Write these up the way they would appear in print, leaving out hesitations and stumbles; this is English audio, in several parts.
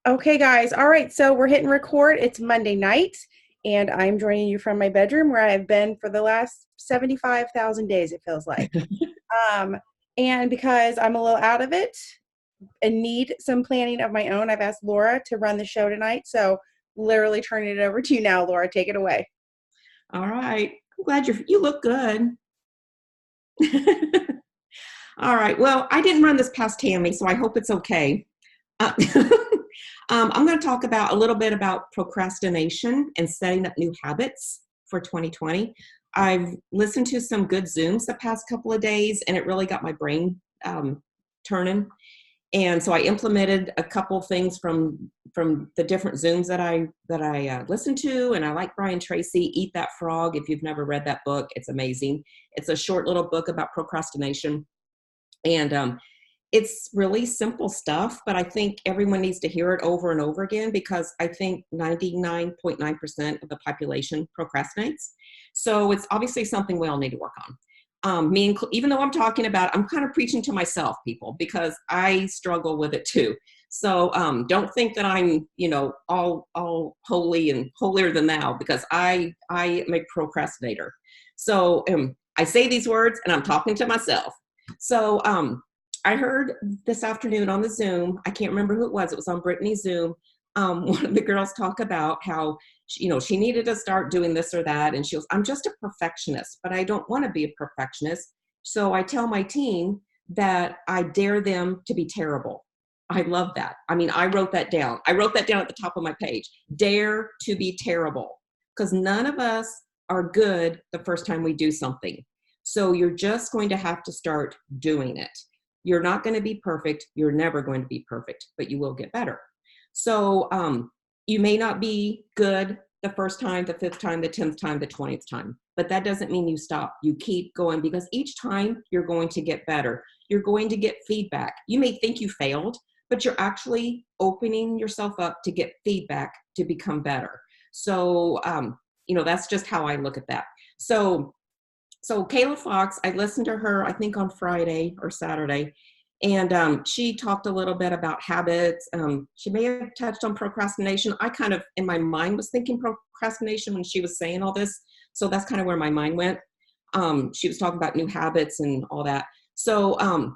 Okay, guys. All right. So we're hitting record. It's Monday night, and I'm joining you from my bedroom where I've been for the last 75,000 days, it feels like. Um, and because I'm a little out of it and need some planning of my own, I've asked Laura to run the show tonight. So, literally turning it over to you now, Laura. Take it away. All right. I'm glad you look good. All right. Well, I didn't run this past Tammy, so I hope it's okay. Uh, I'm going to talk about a little bit about procrastination and setting up new habits for 2020. I've listened to some good Zooms the past couple of days, and it really got my brain turning. And so I implemented a couple things from the different Zooms that I listened to, and I like Brian Tracy, Eat That Frog. If you've never read that book, it's amazing. It's a short little book about procrastination, and it's really simple stuff, but I think everyone needs to hear it over and over again because I think 99.9% of the population procrastinates. So it's obviously something we all need to work on. Even though I'm talking about, I'm kind of preaching to myself, people, because I struggle with it too. So don't think that I'm, all holy and holier than thou, because I am a procrastinator. So I say these words and I'm talking to myself. So I heard this afternoon on the Zoom, I can't remember who it was on Brittany's Zoom, one of the girls talk about how she needed to start doing this or that. And she goes, I'm just a perfectionist, but I don't want to be a perfectionist. So I tell my team that I dare them to be terrible. I love that. I mean, I wrote that down. I wrote that down at the top of my page. Dare to be terrible. Because none of us are good the first time we do something. So you're just going to have to start doing it. You're not going to be perfect. You're never going to be perfect, but you will get better. So you may not be good the first time, the fifth time, the 10th time, the 20th time, but that doesn't mean you stop. You keep going because each time you're going to get better. You're going to get feedback. You may think you failed, but you're actually opening yourself up to get feedback to become better. So, that's just how I look at that. So Kayla Fox, I listened to her, I think on Friday or Saturday, and she talked a little bit about habits. She may have touched on procrastination. I kind of, in my mind, was thinking procrastination when she was saying all this. So that's kind of where my mind went. She was talking about new habits and all that. So a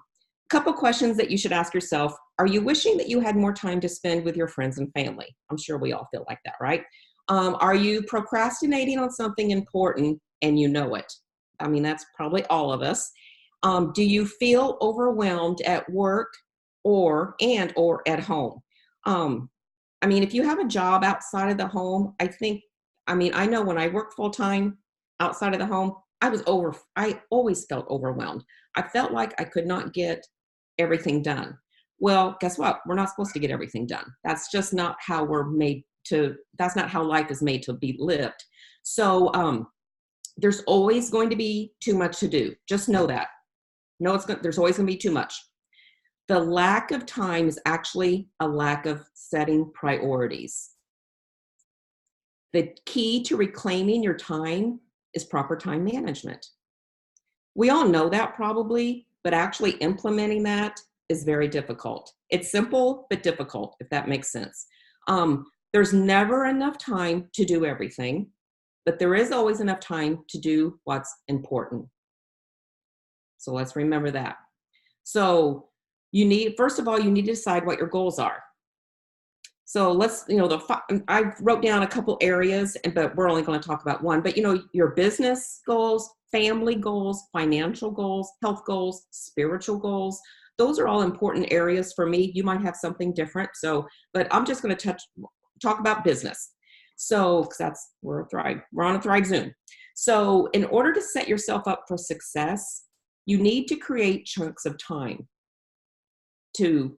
couple questions that you should ask yourself. Are you wishing that you had more time to spend with your friends and family? I'm sure we all feel like that, right? Are you procrastinating on something important and you know it? I mean, that's probably all of us. Do you feel overwhelmed at work or at home? If you have a job outside of the home, I know when I worked full time outside of the home, I always felt overwhelmed. I felt like I could not get everything done. Well, guess what? We're not supposed to get everything done. That's just not how that's not how life is made to be lived. So, there's always going to be too much to do. Just know that. There's always going to be too much. The lack of time is actually a lack of setting priorities. The key to reclaiming your time is proper time management. We all know that probably, but actually implementing that is very difficult. It's simple, but difficult, if that makes sense. There's never enough time to do everything, but there is always enough time to do what's important. So let's remember that. So first of all, you need to decide what your goals are. So I wrote down a couple areas, but we're only going to talk about one. But your business goals, family goals, financial goals, health goals, spiritual goals, those are all important areas for me. You might have something different. But I'm just going to talk about business. So, because we're on a Thrive Zoom. So in order to set yourself up for success, you need to create chunks of time to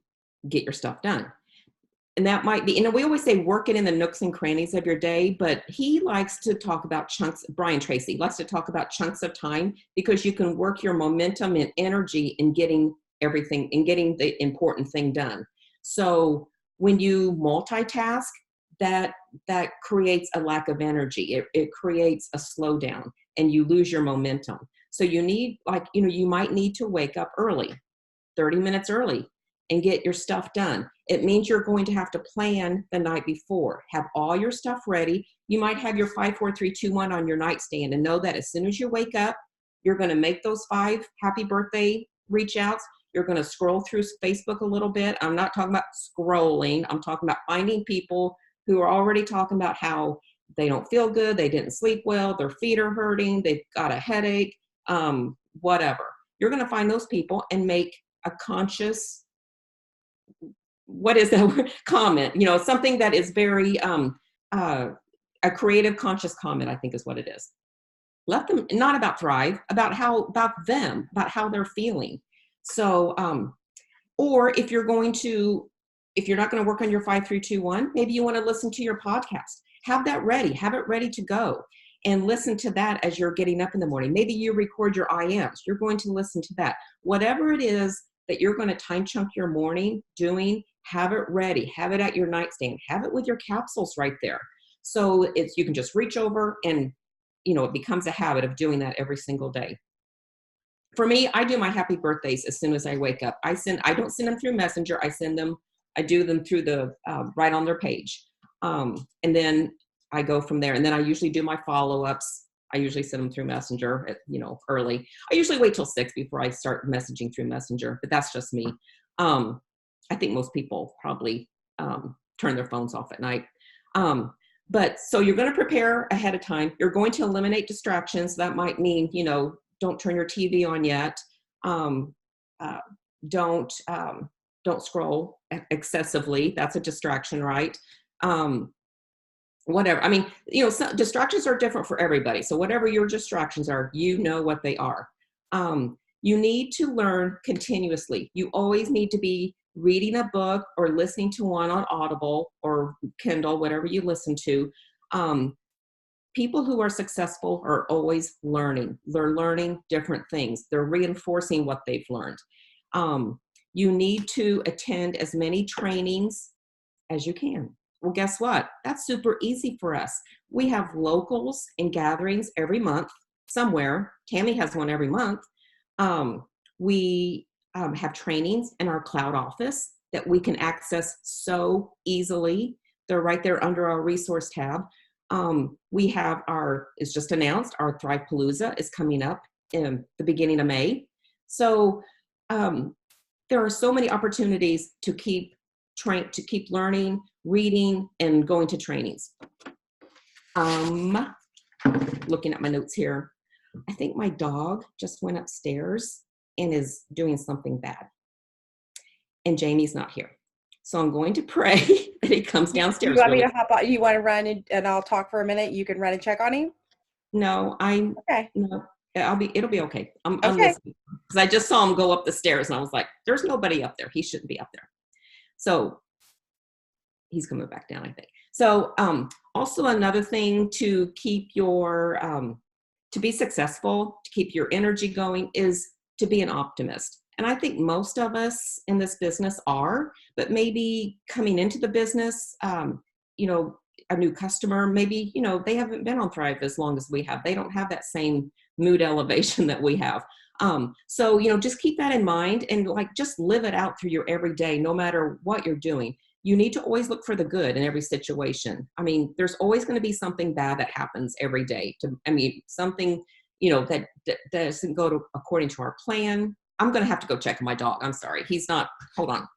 get your stuff done. And that might be, we always say work it in the nooks and crannies of your day, but he likes to talk about chunks. Brian Tracy likes to talk about chunks of time because you can work your momentum and energy in getting everything, in getting the important thing done. So when you multitask, that creates a lack of energy. It creates a slowdown and you lose your momentum. So you need, you might need to wake up early, 30 minutes early. and get your stuff done. It means you're going to have to plan the night before. Have all your stuff ready. You might have your 5, 4, 3, 2, 1 on your nightstand and know that as soon as you wake up, you're going to make those 5 happy birthday reach outs. You're going to scroll through Facebook a little bit. I'm not talking about scrolling. I'm talking about finding people who are already talking about how they don't feel good, they didn't sleep well, their feet are hurting, they've got a headache, whatever. You're going to find those people and make a conscious, what is that word? Comment, something that is very, a creative, conscious comment, I think is what it is. Let them, not about Thrive, about them, about how they're feeling. So, or if you're not going to work on your 5, 3, 2, 1, maybe you want to listen to your podcast. Have that ready. Have it ready to go and listen to that as you're getting up in the morning. Maybe you record your IMs. You're going to listen to that. Whatever it is that you're going to time chunk your morning doing, have it ready. Have it at your nightstand. Have it with your capsules right there. So you can just reach over and, it becomes a habit of doing that every single day. For me, I do my happy birthdays as soon as I wake up. I don't send them through Messenger. I do them through right on their page. And then I go from there. And then I usually do my follow-ups. I usually send them through Messenger, early. I usually wait till 6 before I start messaging through Messenger, but that's just me. I think most people probably turn their phones off at night. But so you're going to prepare ahead of time. You're going to eliminate distractions. That might mean, don't turn your TV on yet. Don't scroll excessively. That's a distraction, right? Whatever. I mean, distractions are different for everybody. So whatever your distractions are, what they are. You need to learn continuously. You always need to be reading a book or listening to one on Audible or Kindle, whatever you listen to. People who are successful are always learning. They're learning different things. They're reinforcing what they've learned. You need to attend as many trainings as you can. Well, guess what? That's super easy for us. We have locals and gatherings every month somewhere. Tammy has one every month. We have trainings in our cloud office that we can access so easily. They're right there under our resource tab. We have it's just announced, our Thrive Palooza is coming up in the beginning of May. So there are so many opportunities to keep learning, reading, and going to trainings. Looking at my notes here. I think my dog just went upstairs and is doing something bad. And Jamie's not here. So I'm going to pray that he comes downstairs. You want me to hop on? You want to run and I'll talk for a minute? You can run and check on him? No, okay. No, it'll be okay. I'm okay. listening. Because I just saw him go up the stairs and I was like, there's nobody up there. He shouldn't be up there. So he's coming back down, I think. So also another thing to keep to be successful, to keep your energy going, is to be an optimist. And I think most of us in this business are, but maybe coming into the business, a new customer, maybe, they haven't been on Thrive as long as we have. They don't have that same mood elevation that we have. So, just keep that in mind and just live it out through your everyday, no matter what you're doing. You need to always look for the good in every situation. I mean, there's always going to be something bad that happens every day. Something, that doesn't go according to our plan. I'm going to have to go check on my dog. I'm sorry. He's not, hold on.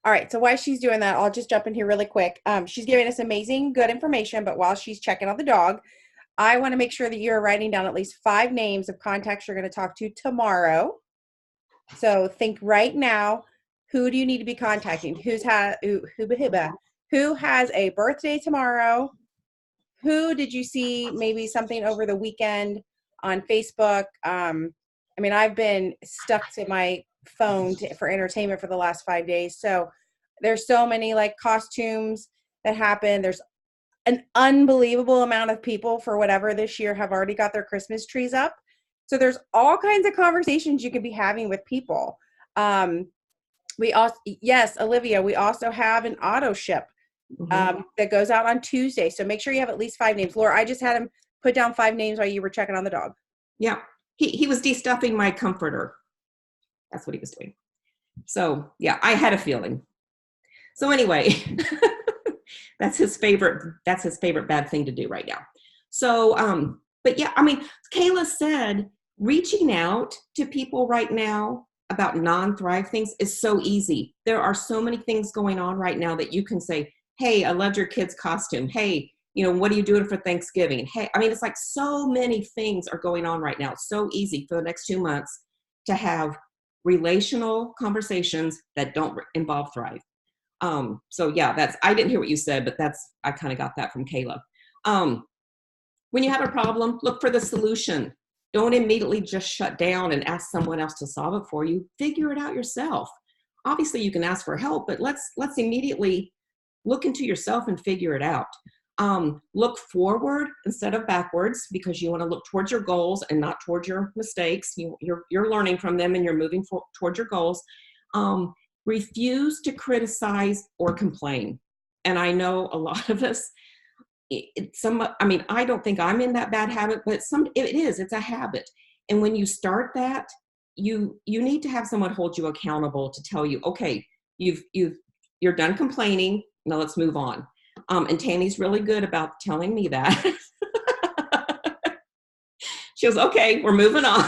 All right. So while she's doing that, I'll just jump in here really quick. She's giving us amazing, good information, but while she's checking on the dog, I want to make sure that you're writing down at least 5 names of contacts you're going to talk to tomorrow. So think right now, who do you need to be contacting? Who has a birthday tomorrow? Who did you see maybe something over the weekend on Facebook? I've been stuck to my phone for entertainment for the last 5 days. So there's so many costumes that happen. There's an unbelievable amount of people for whatever this year have already got their Christmas trees up. So there's all kinds of conversations you could be having with people. Yes, Olivia, we also have an auto ship that goes out on Tuesday. So make sure you have at least 5 names. Laura, I just had him put down 5 names while you were checking on the dog. Yeah. He was de-stuffing my comforter. That's what he was doing. So yeah, I had a feeling. So anyway, that's his favorite bad thing to do right now. So, but yeah, I mean, Kayla said reaching out to people right now about non-Thrive things is so easy. There are so many things going on right now that you can say, hey, I loved your kid's costume. Hey, what are you doing for Thanksgiving? Hey, I mean, it's like so many things are going on right now. It's so easy for the next 2 months to have relational conversations that don't involve Thrive. So yeah, I didn't hear what you said, but I kind of got that from Kayla. When you have a problem, look for the solution. Don't immediately just shut down and ask someone else to solve it for you. Figure it out yourself. Obviously you can ask for help, but let's immediately look into yourself and figure it out. Look forward instead of backwards, because you want to look towards your goals and not towards your mistakes. You're learning from them and you're moving towards your goals. Refuse to criticize or complain. And I know a lot of us, I don't think I'm in that bad habit, but it's a habit. And when you start that, you need to have someone hold you accountable to tell you, okay, you're done complaining. Now let's move on. And Tammy's really good about telling me that. She goes, okay, we're moving on.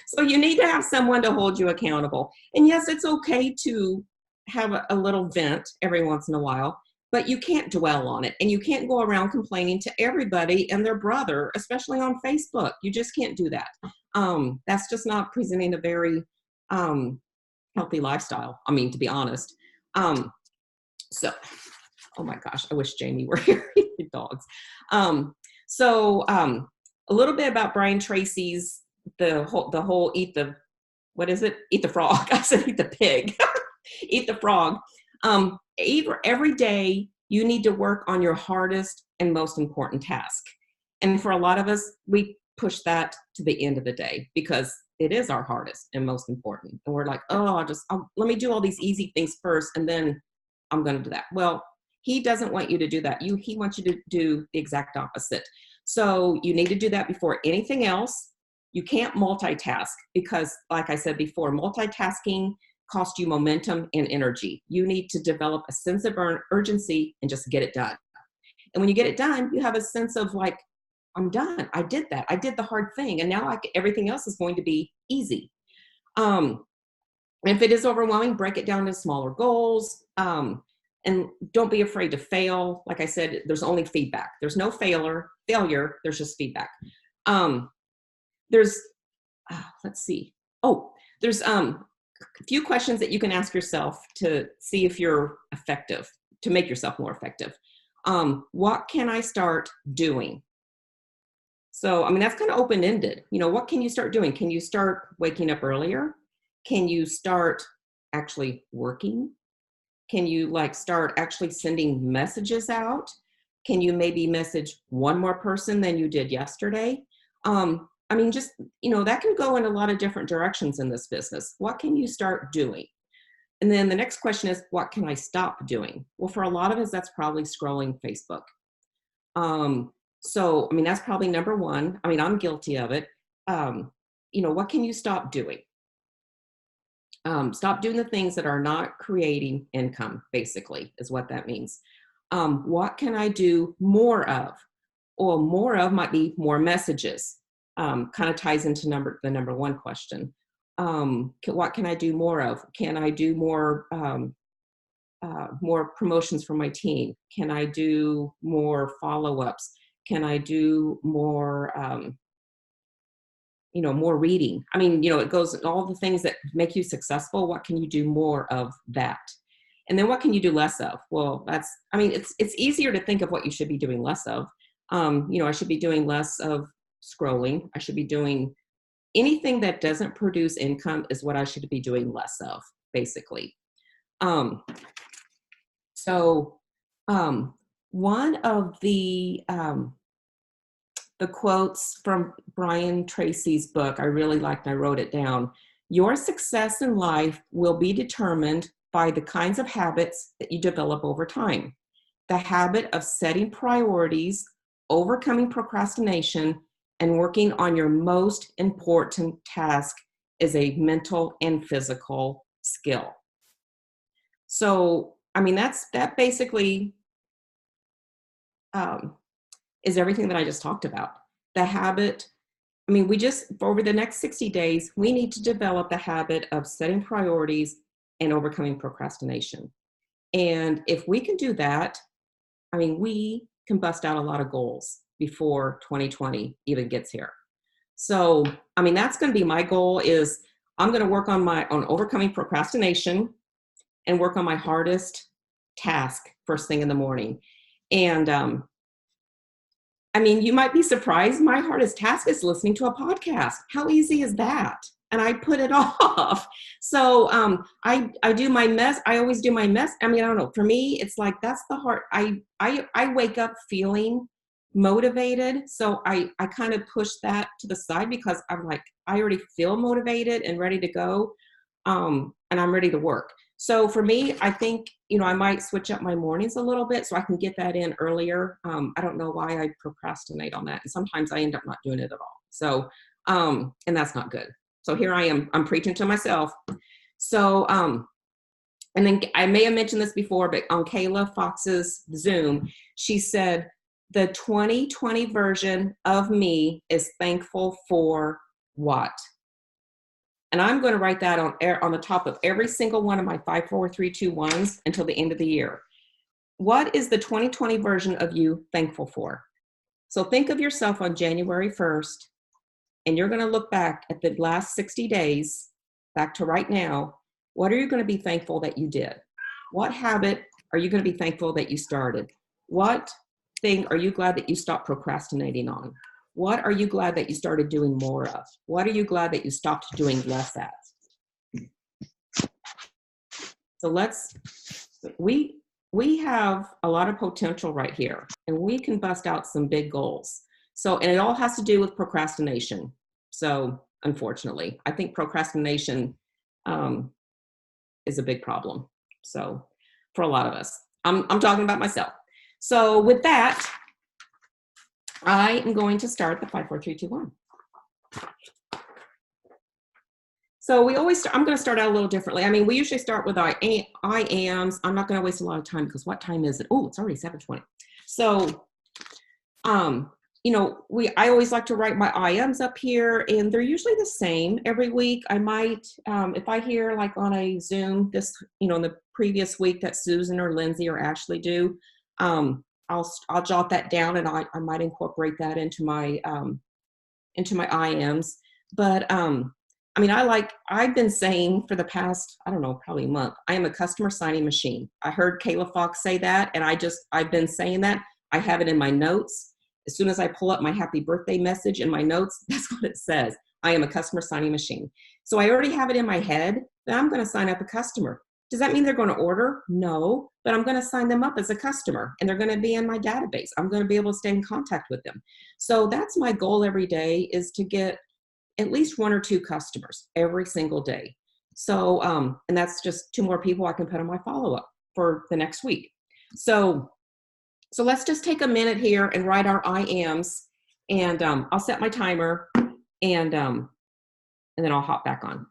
So you need to have someone to hold you accountable. And yes, it's okay to have a little vent every once in a while, but you can't dwell on it. And you can't go around complaining to everybody and their brother, especially on Facebook. You just can't do that. That's just not presenting a very healthy lifestyle. I mean, to be honest. So, oh my gosh, I wish Jamie were here. Dogs. A little bit about Brian Tracy's the whole eat the frog. I said eat the pig. Eat the frog. Every day you need to work on your hardest and most important task. And for a lot of us, we push that to the end of the day because it is our hardest and most important. And we're like, oh, let me do all these easy things first, and then I'm going to do that. Well, he doesn't want you to do that. He wants you to do the exact opposite. So you need to do that before anything else. You can't multitask because, like I said before, multitasking costs you momentum and energy. You need to develop a sense of urgency and just get it done. And when you get it done, you have a sense of like, I'm done. I did that. I did the hard thing. And now everything else is going to be easy. If it is overwhelming, break it down to smaller goals. And don't be afraid to fail. Like I said, there's only feedback. There's no failure. There's just feedback. There's a few questions that you can ask yourself to see if you're effective, to make yourself more effective. What can I start doing? So, I mean, that's kind of open-ended. What can you start doing? Can you start waking up earlier? Can you start actually working? Can you start actually sending messages out? Can you maybe message one more person than you did yesterday? I mean, just, that can go in a lot of different directions in this business. What can you start doing? And then the next question is, what can I stop doing? Well, for a lot of us, that's probably scrolling Facebook. So, I mean, that's probably number one. I mean, I'm guilty of it. What can you stop doing? Stop doing the things that are not creating income, basically, is what that means. What can I do more of? Or more of might be more messages. Kind of ties into the number one question. What can I do more of? Can I do more promotions for my team? Can I do more follow-ups? Can I do more, more reading? I mean, it goes all the things that make you successful. What can you do more of that? And then what can you do less of? Well, it's easier to think of what you should be doing less of. I should be doing less of scrolling. I should be doing anything that doesn't produce income is what I should be doing less of, basically. One of the quotes from Brian Tracy's book I really liked, and I wrote it down. Your success in life will be determined by the kinds of habits that you develop over time. The habit of setting priorities, overcoming procrastination, and working on your most important task is a mental and physical skill. So, I mean, that basically is everything that I just talked about. The habit, I mean, over the next 60 days, we need to develop the habit of setting priorities and overcoming procrastination. And if we can do that, I mean, we can bust out a lot of goals before 2020 even gets here. So, I mean, that's going to be my goal is I'm going to work on overcoming procrastination and work on my hardest task first thing in the morning. And I mean, you might be surprised. My hardest task is listening to a podcast. How easy is that? And I put it off. So I do my mess. I always do my mess. I mean, I don't know. For me, it's like that's the hard. I wake up feeling motivated. So I kind of push that to the side because I'm like, I already feel motivated and ready to go. And I'm ready to work. So for me, I think, I might switch up my mornings a little bit so I can get that in earlier. I don't know why I procrastinate on that. And sometimes I end up not doing it at all. So, and that's not good. So here I am, I'm preaching to myself. So, and then I may have mentioned this before, but on Kayla Fox's Zoom, she said, the 2020 version of me is thankful for what? And I'm going to write that on the top of every single one of my 5, 4, 3, 2, 1s until the end of the year. What is the 2020 version of you thankful for? So think of yourself on January 1st, and you're going to look back at the last 60 days, back to right now. What are you going to be thankful that you did? What habit are you going to be thankful that you started? What thing are you glad that you stopped procrastinating on? What are you glad that you started doing more of? What are you glad that you stopped doing less at? So we have a lot of potential right here, and we can bust out some big goals. So, and it all has to do with procrastination. So unfortunately, I think procrastination is a big problem. So for a lot of us, I'm talking about myself. So with that, I am going to start the 5, 4, 3, 2, 1. So I'm going to start out a little differently. I mean, we usually start with I ams. I'm not going to waste a lot of time because what time is it? Oh, it's already 7:20. So, I always like to write my I ams up here, and they're usually the same every week. I might, if I hear like on a Zoom in the previous week that Susan or Lindsay or Ashley do, I'll jot that down, and I might incorporate that into my I ams. But I mean, I've been saying for the past, I don't know, probably a month, I am a customer signing machine. I heard Kayla Fox say that, and I've been saying that. I have it in my notes. As soon as I pull up my happy birthday message in my notes, that's what it says. I am a customer signing machine. So I already have it in my head that I'm going to sign up a customer. Does that mean they're going to order? No, but I'm going to sign them up as a customer, and they're going to be in my database. I'm going to be able to stay in contact with them. So that's my goal every day, is to get at least 1 or 2 customers every single day. So, and that's just 2 more people I can put on my follow-up for the next week. So let's just take a minute here and write our I ams, and I'll set my timer, and then I'll hop back on.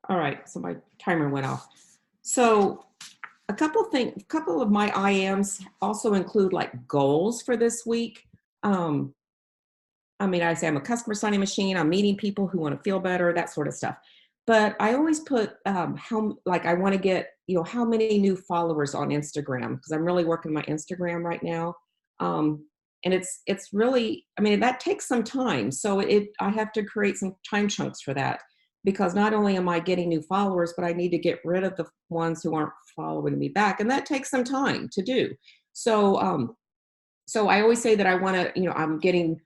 All right, so my timer went off. So a couple of my IMs also include like goals for this week. Um, I mean, I say I'm a customer signing machine. I'm meeting people who want to feel better, that sort of stuff. But I always put how like I want to get how many new followers on Instagram because I'm really working my Instagram right now, and it's really I mean that takes some time. So I have to create some time chunks for that because not only am I getting new followers, but I need to get rid of the ones who aren't following me back, and that takes some time to do. So so I always say that I want to, I'm getting,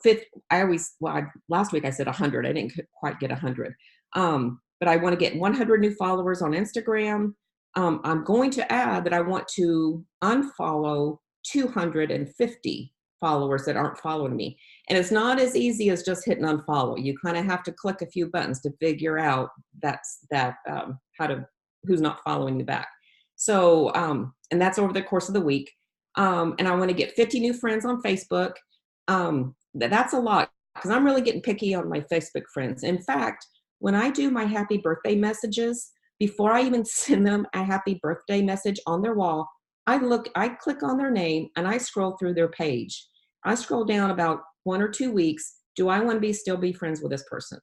fifth. Last week I said 100. I didn't quite get 100. But I want to get 100 new followers on Instagram. I'm going to add that I want to unfollow 250 followers that aren't following me. And it's not as easy as just hitting unfollow. You kind of have to click a few buttons to figure out who's not following you back. So, and that's over the course of the week. And I want to get 50 new friends on Facebook. That's a lot because I'm really getting picky on my Facebook friends. In fact, when I do my happy birthday messages, before I even send them a happy birthday message on their wall, I click on their name and I scroll through their page. I scroll down about 1 or 2 weeks. Do I want to still be friends with this person?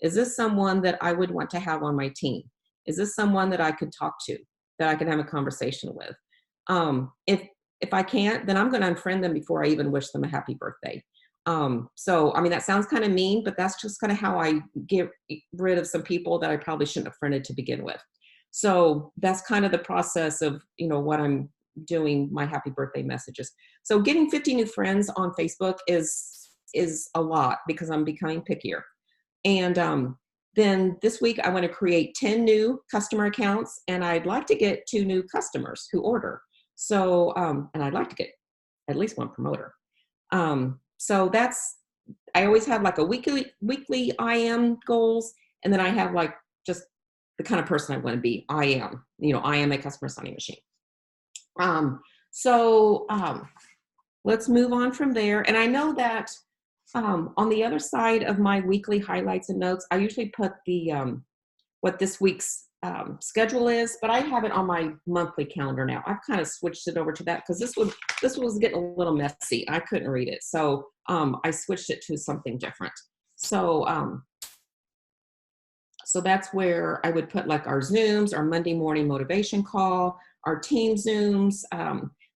Is this someone that I would want to have on my team? Is this someone that I could talk to, that I can have a conversation with? If I can't, then I'm going to unfriend them before I even wish them a happy birthday. So, I mean, that sounds kind of mean, but that's just kind of how I get rid of some people that I probably shouldn't have friended to begin with. So that's kind of the process of, what I'm doing my happy birthday messages. So getting 50 new friends on Facebook is a lot because I'm becoming pickier. And then this week I want to create 10 new customer accounts and I'd like to get 2 new customers who order. So, and I'd like to get at least 1 promoter. So I always have like a weekly IM goals. And then I have like just the kind of person I want to be. I am a customer signing machine. Let's move on from there. And I know that on the other side of my weekly highlights and notes, I usually put the what this week's schedule is, but I have it on my monthly calendar now. I've kind of switched it over to that because this was getting a little messy. I couldn't read it, so I switched it to something different. So so that's where I would put like our Zooms, our Monday morning motivation call, our team Zooms,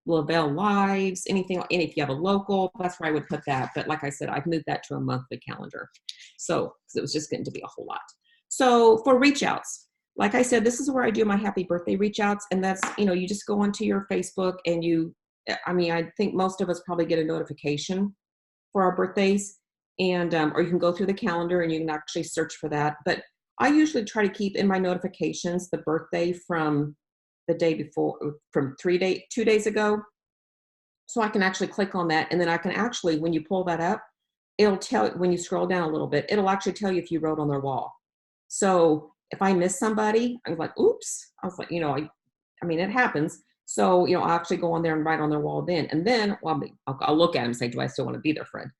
Lavelle Lives, anything. And if you have a local, that's where I would put that. But like I said, I've moved that to a monthly calendar. So because it was just getting to be a whole lot. So for reach outs, like I said, this is where I do my happy birthday reach outs. And that's, you just go onto your Facebook and I think most of us probably get a notification for our birthdays and, or you can go through the calendar and you can actually search for that. But I usually try to keep in my notifications the birthday from the day before, from 2 days ago. So I can actually click on that. And then I can actually, when you pull that up, it'll tell, when you scroll down a little bit, it'll actually tell you if you wrote on their wall. So if I miss somebody, I'm like, oops. I was like, I mean, it happens. So, I'll actually go on there and write on their wall then. And then, I'll look at them and say, do I still want to be their friend?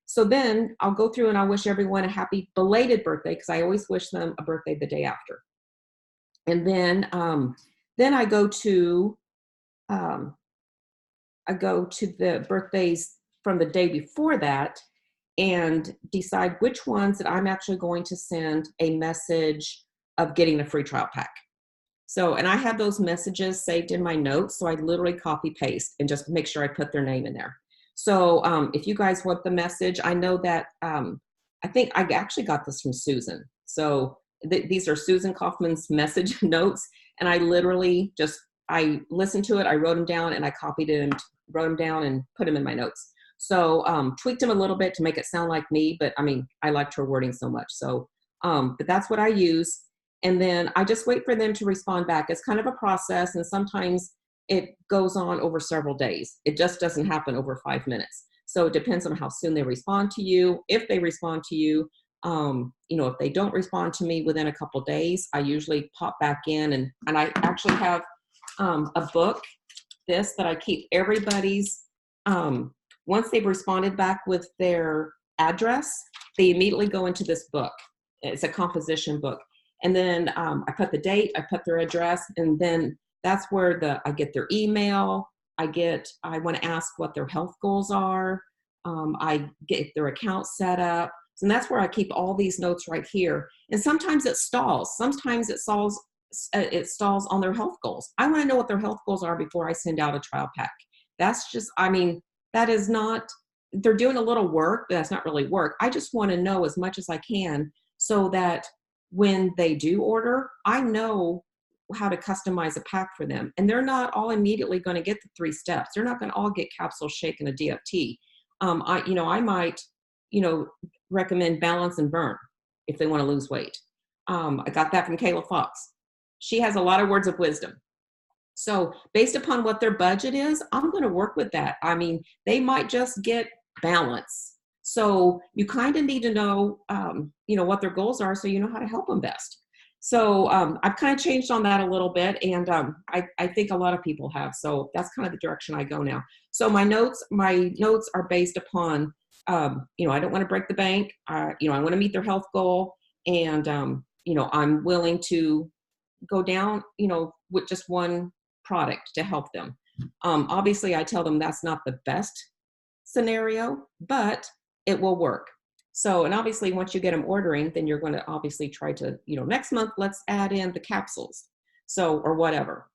So then I'll go through and I'll wish everyone a happy belated birthday because I always wish them a birthday the day after. And then I go to the birthdays from the day before that and decide which ones that I'm actually going to send a message of getting a free trial pack. So, and I have those messages saved in my notes. So I literally copy paste and just make sure I put their name in there. So if you guys want the message, I know that I think I actually got this from Susan. So these are Susan Kaufman's message notes. And I literally I listened to it, I wrote them down and I copied it and wrote them down and put them in my notes. So tweaked them a little bit to make it sound like me, but I mean, I liked her wording so much. So, but that's what I use. And then I just wait for them to respond back. It's kind of a process. And sometimes it goes on over several days. It just doesn't happen over 5 minutes. So it depends on how soon they respond to you. If they respond to you, if they don't respond to me within a couple days, I usually pop back in and I actually have a book, that I keep everybody's, once they've responded back with their address, they immediately go into this book. It's a composition book. And then I put the date, I put their address, and then that's where I get their email. I want to ask what their health goals are. I get their account set up. And that's where I keep all these notes right here. And sometimes it stalls. Sometimes it stalls on their health goals. I want to know what their health goals are before I send out a trial pack. That's just, I mean, that is not, they're doing a little work, but that's not really work. I just want to know as much as I can so that when they do order, I know how to customize a pack for them. And they're not all immediately going to get the 3 steps. They're not going to all get capsule shake and a DFT. I might, recommend balance and burn if they want to lose weight. I got that from Kayla Fox. She has a lot of words of wisdom. So based upon what their budget is, I'm going to work with that. I mean, they might just get balance. So you kind of need to know, what their goals are so you know how to help them best. So I've kind of changed on that a little bit, and I think a lot of people have. So that's kind of the direction I go now. So my notes are based upon, I don't want to break the bank. I want to meet their health goal, and I'm willing to go down, with just one product to help them. Obviously, I tell them that's not the best scenario, but it will work. So, and obviously once you get them ordering, then you're going to obviously try to, next month, let's add in the capsules. So, or whatever.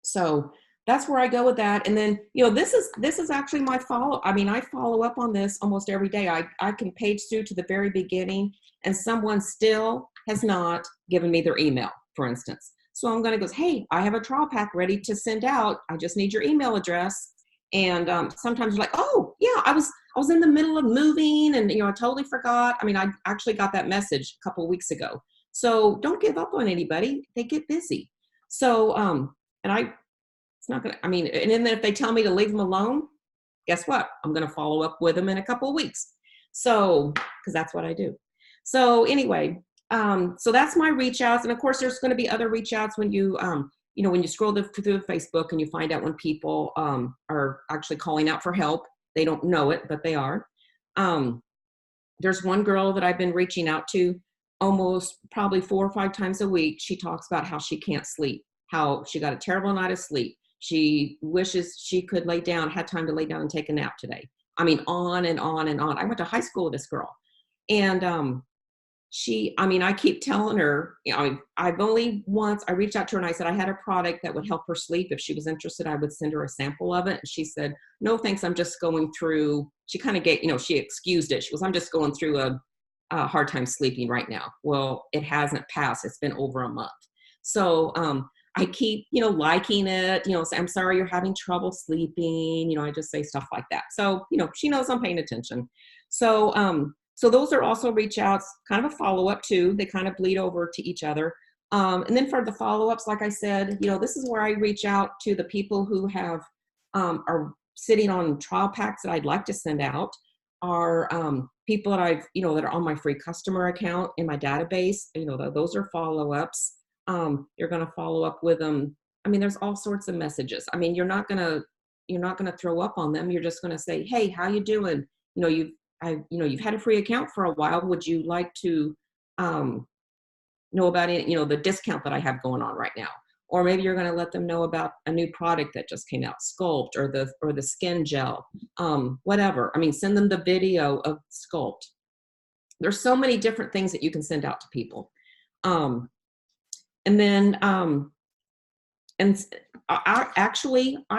So that's where I go with that. And then, this is actually my follow. I mean, I follow up on this almost every day. I can page through to the very beginning and someone still has not given me their email, for instance. So I'm going to go, hey, I have a trial pack ready to send out. I just need your email address. And sometimes you're like, oh yeah, I was in the middle of moving and, I totally forgot. I mean, I actually got that message a couple of weeks ago. So don't give up on anybody. They get busy. So, it's not going to, and then if they tell me to leave them alone, guess what? I'm going to follow up with them in a couple of weeks. So, cause that's what I do. So anyway, so that's my reach outs. And of course there's going to be other reach outs when you, when you scroll through Facebook and you find out when people are actually calling out for help. They don't know it, but they are. There's one girl that I've been reaching out to almost probably 4 or 5 times a week. She talks about how she can't sleep, how she got a terrible night of sleep. She wishes she could had time to lay down and take a nap today. I mean, on and on and on. I went to high school with this girl. And I keep telling her, I've only once, I reached out to her and I said I had a product that would help her sleep. If she was interested, I would send her a sample of it. And she said, no, thanks. I'm just going through, she kind of she excused it. She goes, I'm just going through a hard time sleeping right now. Well, it hasn't passed. It's been over a month. So, I keep, liking it, say, I'm sorry you're having trouble sleeping. I just say stuff like that. So, she knows I'm paying attention. So, so those are also reach outs, kind of a follow-up too. They kind of bleed over to each other. And then for the follow-ups, like I said, this is where I reach out to the people who have, are sitting on trial packs that I'd like to send out, are people that I've, that are on my free customer account in my database. Those are follow-ups. You're going to follow up with them. There's all sorts of messages. You're not going to throw up on them. You're just going to say, hey, how you doing? You've had a free account for a while. Would you like to know about it? The discount that I have going on right now. Or maybe you're going to let them know about a new product that just came out, Sculpt or the skin gel, whatever. Send them the video of Sculpt. There's so many different things that you can send out to people. And then, I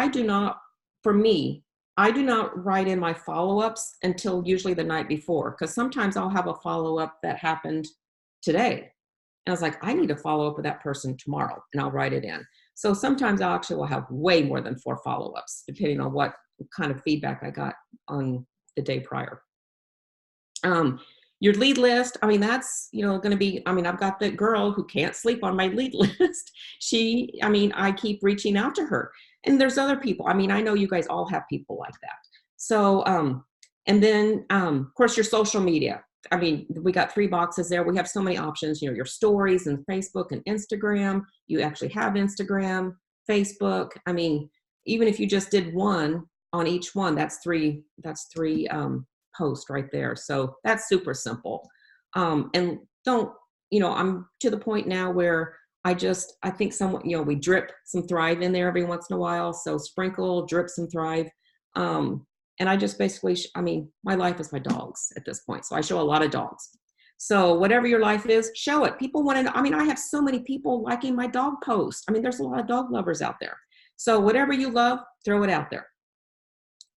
do not, for me, I do not write in my follow-ups until usually the night before, because sometimes I'll have a follow-up that happened today. And I was like, I need to follow up with that person tomorrow, and I'll write it in. So sometimes I actually will have way more than 4 follow-ups, depending on what kind of feedback I got on the day prior. Your lead list, that's, going to be, I've got that girl who can't sleep on my lead list. I keep reaching out to her. And there's other people. I know you guys all have people like that. So, and then, of course, your social media. We got 3 boxes there. We have so many options, your stories and Facebook and Instagram. You actually have Instagram, Facebook. Even if you just did one on each one, that's three post right there. So that's super simple. And don't, I'm to the point now where I think someone, we drip some Thrive in there every once in a while. So sprinkle, drip some Thrive. And I just basically, my life is my dogs at this point. So I show a lot of dogs. So whatever your life is, show it. People want to know. I have so many people liking my dog post. There's a lot of dog lovers out there. So whatever you love, throw it out there.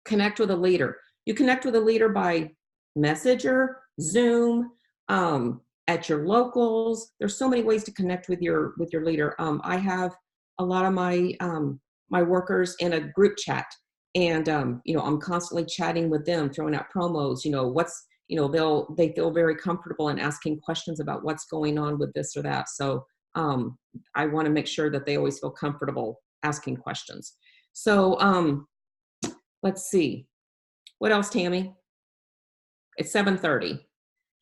Connect with a leader. You connect with a leader by Messenger, Zoom, at your locals. There's so many ways to connect with your leader. I have a lot of my workers in a group chat, and I'm constantly chatting with them, throwing out promos. They feel very comfortable in asking questions about what's going on with this or that. So I want to make sure that they always feel comfortable asking questions. So let's see, what else, Tammy? It's 7:30.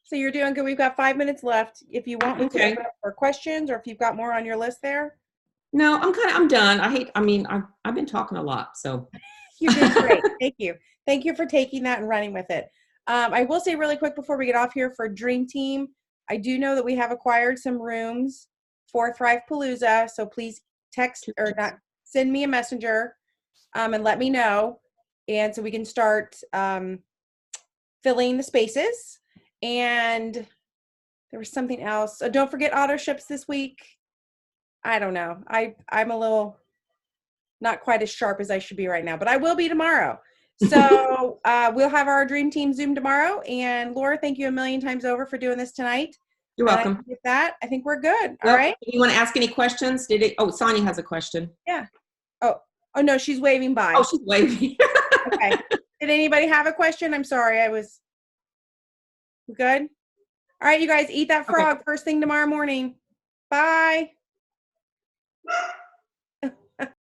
So you're doing good. We've got 5 minutes left. If you want me to Okay. open up for questions, or if you've got more on your list there. No, I'm done. I've been talking a lot, so. You did great. Thank you. Thank you for taking that and running with it. I will say really quick before we get off here, for Dream Team, I do know that we have acquired some rooms for Thrive Palooza. So please send me a messenger and let me know. And so we can start filling the spaces. And there was something else. So don't forget auto ships this week. I don't know. I'm a little not quite as sharp as I should be right now, but I will be tomorrow. So we'll have our Dream Team Zoom tomorrow. And Laura, thank you a million times over for doing this tonight. You're welcome. With that, I think we're good. All right. You want to ask any questions? Sonia has a question. Yeah. Oh no, she's waving by. Oh, she's waving. Okay. Did anybody have a question? I'm sorry. Good. All right, you guys, eat that frog first thing tomorrow morning. Bye.